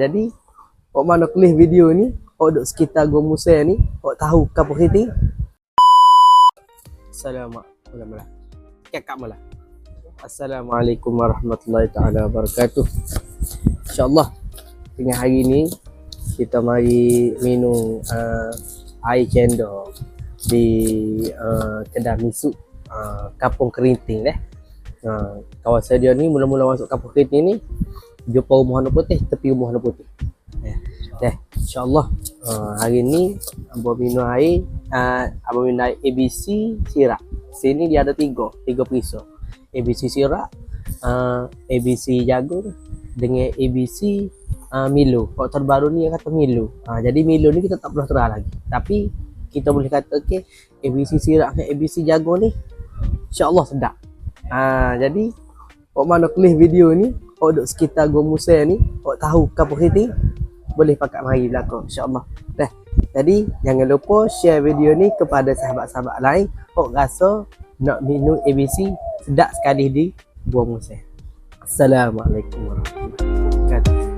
Jadi, awak mana kelih video ni, awak duduk sekitar Gua Musa ni, awak tahu kapal kereta? Assalamualaikum warahmatullahi ta'ala wabarakatuh. InsyaAllah, tengah hari ni, kita mari minum air cendol di kedai Misuk Kampung Kerinting kawasan dia ni mula-mula masuk Kampung Kerinting ni jumpa rumah warna putih, tepi rumah warna putih. InsyaAllah hari ni abang minum air ABC Sirap. Sini dia ada tiga perisa. ABC Sirap, ABC Jagung dengan ABC Milo. Kalau terbaru ni dia kata Milo. Jadi Milo ni kita tak perlu terang lagi. Tapi kita boleh kata ABC Sirap dengan ABC Jagung ni insyaAllah sedap. Jadi awak mana kelih video ni, awak duduk sekitar Gua Musa ni, awak tahu kapal kereta, boleh pakat mari belakang insyaAllah. Jadi jangan lupa share video ni kepada sahabat-sahabat lain. Awak rasa nak minum ABC sedap sekali di Gua Musa. Assalamualaikum warahmatullahi wabarakatuh.